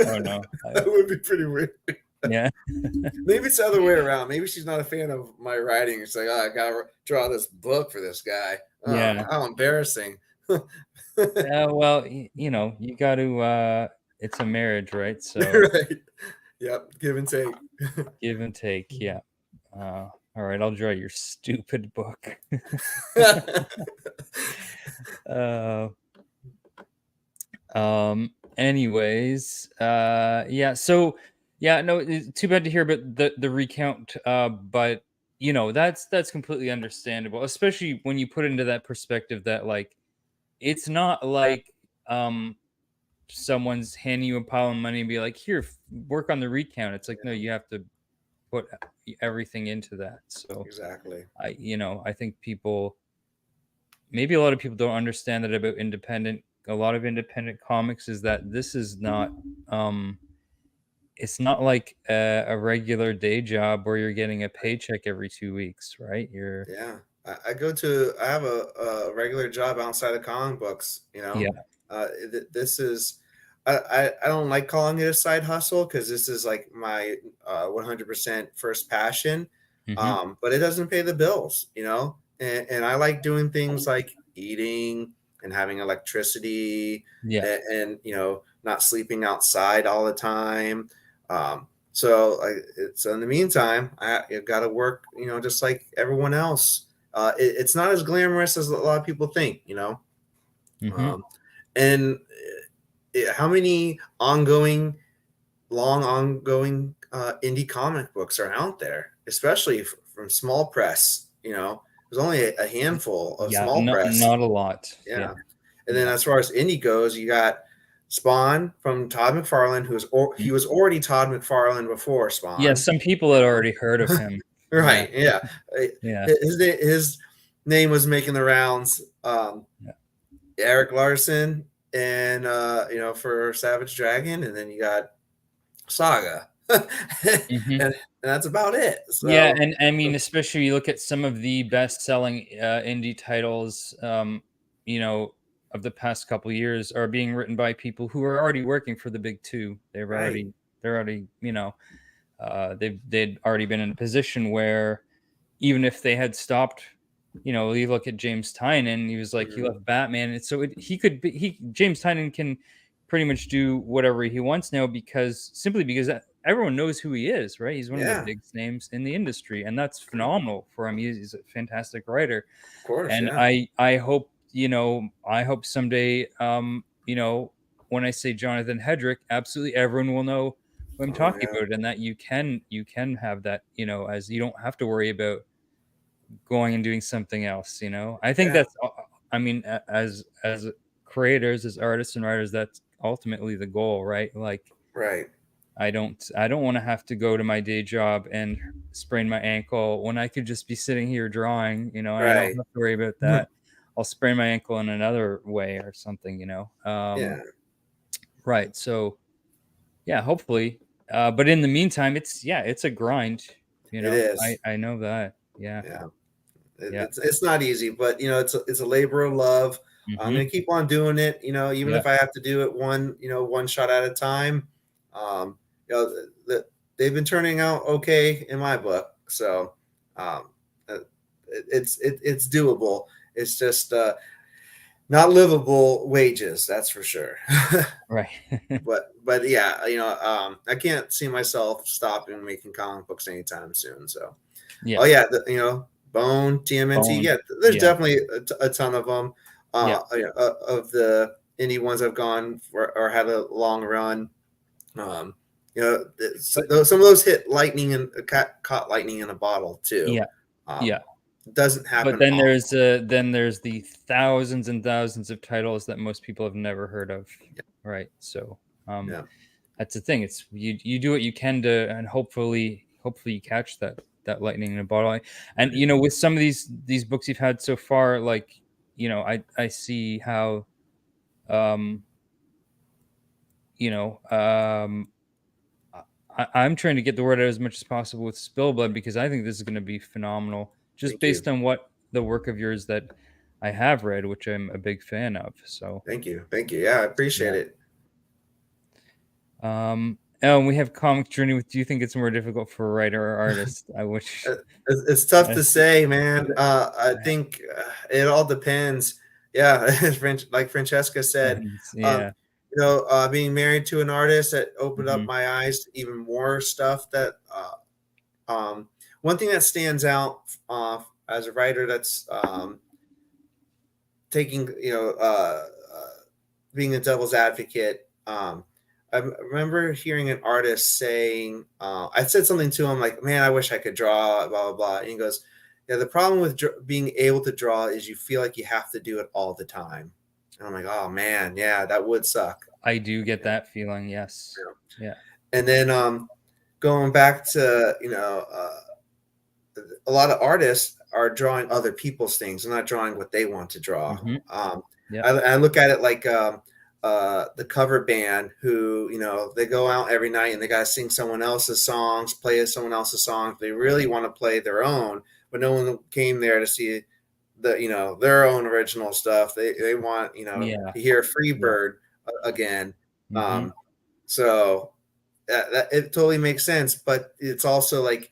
Oh no, that would be pretty weird. Yeah. Maybe it's the other way around. Maybe she's not a fan of my writing. It's like, I gotta draw this book for this guy. How embarrassing. Well, you got to. It's a marriage, right? So. Right. Yep. Give and take. Give and take. Yeah. All right. I'll draw your stupid book. Anyways. So. Yeah, no, it's too bad to hear about the recount, but that's completely understandable, especially when you put into that perspective that, like, it's not like someone's handing you a pile of money and be like, here, work on the recount. It's like, no, you have to put everything into that. So exactly, I think maybe a lot of people don't understand that about a lot of independent comics, is that this is not it's not like a regular day job where you're getting a paycheck every 2 weeks, right? I have a regular job outside of comic books. This is, I don't like calling it a side hustle, because this is like my 100% first passion. But it doesn't pay the bills, and I like doing things like eating and having electricity, and not sleeping outside all the time. So in the meantime, I've got to work, just like everyone else. It's not as glamorous as a lot of people think, and how many long ongoing indie comic books are out there, especially from small press. There's only a handful of small press. Not a lot. Yeah. And then as far as indie goes, you got Spawn from Todd McFarlane, he was already Todd McFarlane before Spawn. Yeah, some people had already heard of him. Right. Yeah. His name was making the rounds. Eric Larson, and for Savage Dragon, and then you got Saga. And that's about it. So, yeah, and I mean, especially you look at some of the best-selling indie titles, of the past couple of years are being written by people who are already working for the big two. They're already, you know, they'd already been in a position where even if they had stopped, you know, you look at James Tynion, he was like, he left Batman. And so James Tynion can pretty much do whatever he wants now because everyone knows who he is, right? He's one of the biggest names in the industry, and that's phenomenal for him. He's a fantastic writer. Of course. And I hope, you know, someday, you know, when I say Jonathan Hedrick, absolutely everyone will know who I'm talking about, and that you can have that, you know, as you don't have to worry about going and doing something else, you know. I think that's, I mean, as creators, as artists and writers, that's ultimately the goal, right? Like, I don't want to have to go to my day job and sprain my ankle when I could just be sitting here drawing, you know. I don't have to worry about that. I'll sprain my ankle in another way or something, you know. Right. So yeah, hopefully. But in the meantime, it's a grind, you know. It is. I know that. It's not easy, but you know, it's a labor of love. I'm gonna keep on doing it, you know, even if I have to do it one shot at a time. You know, they've been turning out okay in my book, so it's doable. It's just not livable wages, that's for sure. Right. but yeah, you know, I can't see myself stopping making comic books anytime soon. So you know, Bone, TMNT, there's definitely a ton of them. Of the indie ones I've gone for or had a long run. You know, some of those hit lightning and caught lightning in a bottle too. It doesn't happen. But then there's the thousands and thousands of titles that most people have never heard of, right? So that's the thing. It's you do what you can to, and hopefully you catch that lightning in a bottle. And you know, with some of these books you've had so far, like, you know, I see how you know, I'm trying to get the word out as much as possible with Spillblood, because I think this is going to be phenomenal, just based on what the work of yours that I have read, which I'm a big fan of. So thank you. Yeah, I appreciate it. And we have Comic Journey with, do you think it's more difficult for a writer or artist? I wish. It's tough to say, man. I think it all depends. Yeah, like Francesca said, you know, being married to an artist that opened up my eyes to even more stuff. That one thing that stands out as a writer that's taking, you know, being a devil's advocate. I remember hearing an artist saying, I said something to him like, man, I wish I could draw, blah, blah, blah. And he goes, yeah, the problem with being able to draw is you feel like you have to do it all the time. And I'm like, oh, man, yeah, that would suck. I do get that feeling, yes. Yeah. And then going back to, you know, a lot of artists are drawing other people's things. They're not drawing what they want to draw. I look at it like the cover band who, you know, they go out every night and they got to sing someone else's songs, play someone else's songs. They really want to play their own, but no one came there to see you know, their own original stuff. They want, you know, to hear Freebird again. So it totally makes sense, but it's also like,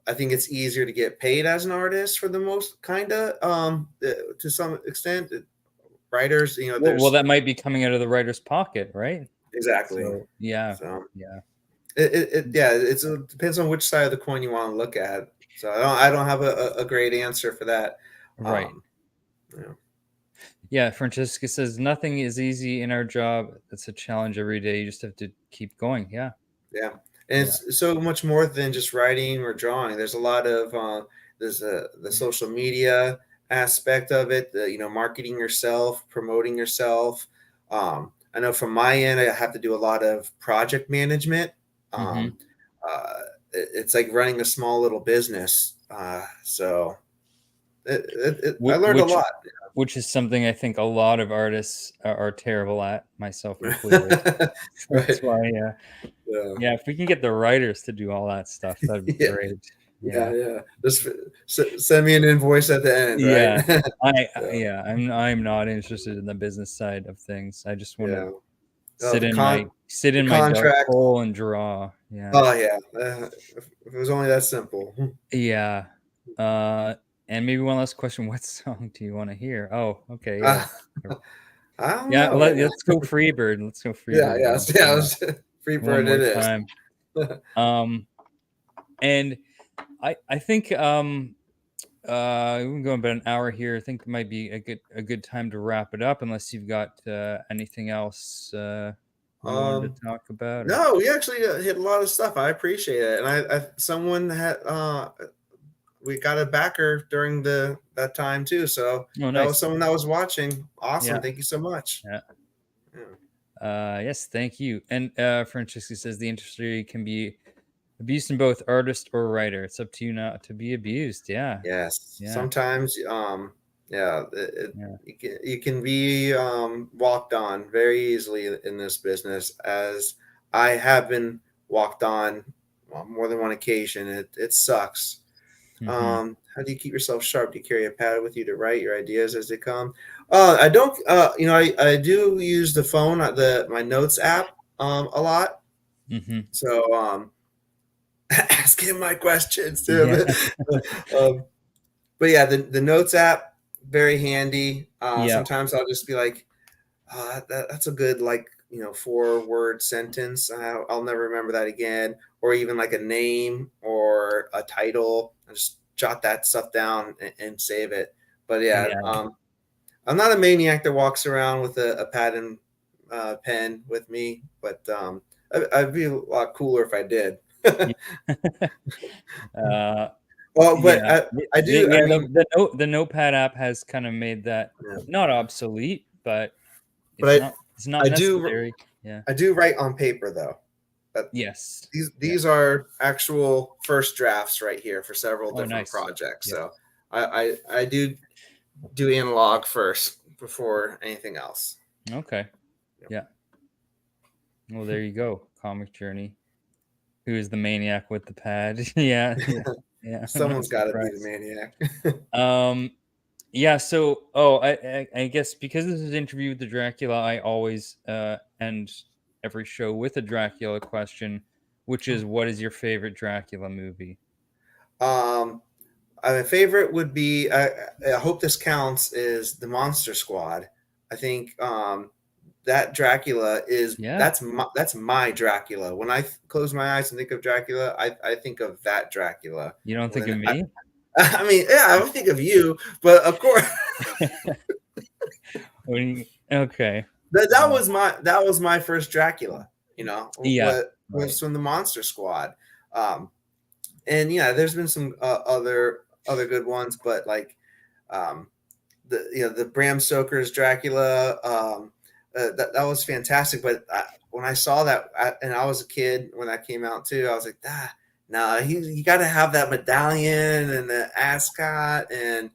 I think it's easier to get paid as an artist for the most to some extent. Writers, you know, well, that might be coming out of the writer's pocket, right? Exactly. So, it depends on which side of the coin you want to look at. So I don't have a great answer for that. Right. Yeah. Francesca says nothing is easy in our job. It's a challenge every day. You just have to keep going. Yeah. And it's so much more than just writing or drawing. There's a lot of there's the social media aspect of it, you know, marketing yourself, promoting yourself. I know from my end, I have to do a lot of project management. It's like running a small little business. So I learned a lot. Which is something I think a lot of artists are terrible at, myself included. That's why, if we can get the writers to do all that stuff, that'd be great. Yeah. Just send me an invoice at the end, right? I'm not interested in the business side of things. I just want to sit in the my dark contract hole and draw. Yeah. Oh yeah. If it was only that simple. Yeah. And maybe one last question. What song do you want to hear? Oh, okay. Yeah. I don't know. Let's go Freebird. Let's go Freebird. Yeah. Freebird it is. Time. And I think we've been going about an hour here. I think it might be a good time to wrap it up, unless you've got anything else you wanted to talk about. No, we actually hit a lot of stuff. I appreciate it, and someone had we got a backer during that time too. So nice. That was someone that was watching. Awesome. Yeah. Thank you so much. Yes, thank you. And Francesca says the industry can be abused in both artist or writer. It's up to you not to be abused. Yeah. Yes. Yeah. Sometimes, you can be walked on very easily in this business, as I have been walked on more than one occasion. It sucks. Mm-hmm. How do you keep yourself sharp? Do you carry a pad with you to write your ideas as they come? I don't. I do use the phone, my notes app, a lot. Mm-hmm. So ask him my questions too. Yeah. But yeah, the notes app, very handy. Sometimes I'll just be like, that's a good 4-word sentence. I'll never remember that again. Or even like a name or a title. I just jot that stuff down and save it. But I'm not a maniac that walks around with a pad and pen with me. But I'd be a lot cooler if I did. I do. The Notepad app has kind of made that not obsolete, but it's not necessary. I do write on paper though. Yes. These are actual first drafts right here for several different projects. So I do analog first before anything else. Okay. Yeah. Well, there you go. Comic Journey. Who is the maniac with the pad? Yeah. Someone's got to be the maniac. So I guess because this is an interview with the Dracula, I always end every show with a Dracula question, which is, what is your favorite Dracula movie? My favorite would be, I hope this counts, is the Monster Squad. I think that Dracula is that's my Dracula. When I close my eyes and think of Dracula, I think of that Dracula. You don't think of me? I mean, I would think of you, but of course. Okay. That was my first Dracula. Was from the Monster Squad. And there's been some other good ones, but the Bram Stoker's Dracula, that was fantastic. But when I saw that, and I was a kid when that came out too, I was like, you got to have that medallion and the ascot and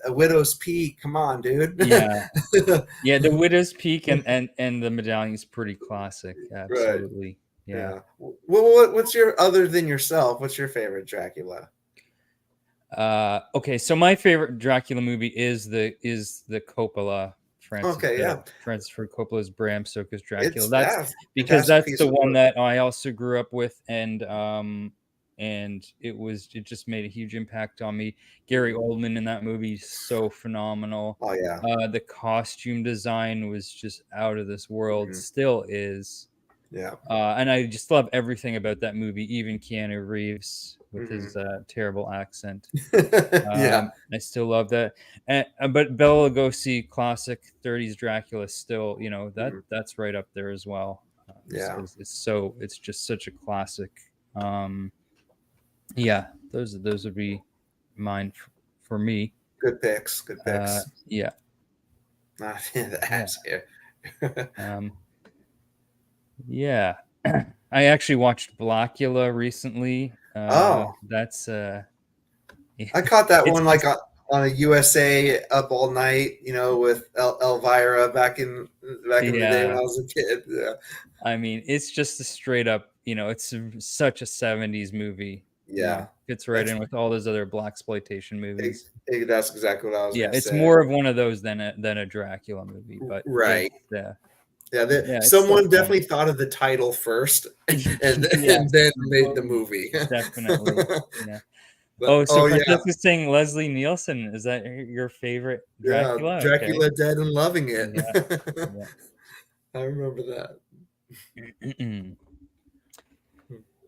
a Widow's Peak. Come on, dude. The Widow's Peak and the medallion is pretty classic. Absolutely. Right. Yeah. Well, what's your, other than yourself, what's your favorite Dracula? Okay, so my favorite Dracula movie is the Coppola. Francis Ford Coppola's Bram Stoker's Dracula. That's because that's the one that I also grew up with, and it just made a huge impact on me. Gary Oldman in that movie is so phenomenal. Oh yeah. The costume design was just out of this world. Still is. Yeah. And I just love everything about that movie, even Keanu Reeves with his terrible accent. I still love that. But Bela Lugosi classic 30s Dracula still, that's right up there as well. It's just such a classic. Those would be mine for me. Good picks. Yeah. The ass here. Yeah. I actually watched Blackula recently. That's I caught that one on a USA Up All Night, with Elvira back in the day when I was a kid. Yeah. I mean, it's just a straight up, it's such a 70s movie. fits right in with all those other blaxploitation movies. That's exactly what I was going to say. It's more of one of those than a Dracula movie, but right. Yeah, someone definitely thought of the title first and then made the movie. Definitely. Yeah. So Francesca's saying Leslie Nielsen. Is that your favorite Dracula? Yeah, Dracula okay. Dead and Loving It. Yeah. I remember that.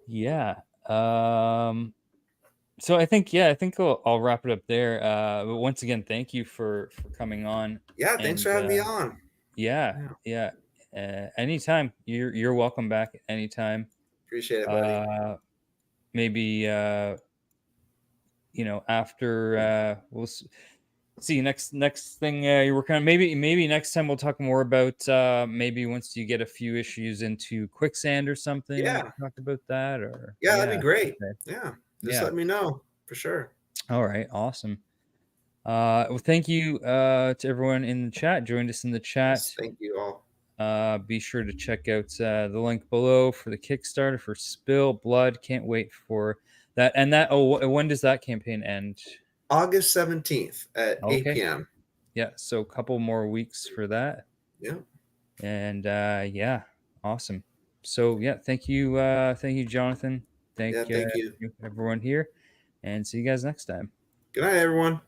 Yeah. So I think I'll wrap it up there. But once again, thank you for coming on. Yeah, thanks for having me on. Yeah. Anytime. You're welcome back anytime. Appreciate it, buddy. Maybe after we'll see next thing you're working on. Maybe next time we'll talk more about maybe once you get a few issues into Quicksand or something. Yeah, talk about that or that'd be great. Okay. Yeah, just let me know for sure. All right, awesome. Well, thank you to everyone in the chat. Joined us in the chat. Yes, thank you all. Be sure to check out the link below for the Kickstarter for Spill Blood. Can't wait for that. And when does that campaign end? August 17th at 8 p.m. Yeah, so a couple more weeks for that. Yeah. And awesome. So thank you, Jonathan. Thank you everyone here, and see you guys next time. Good night, everyone.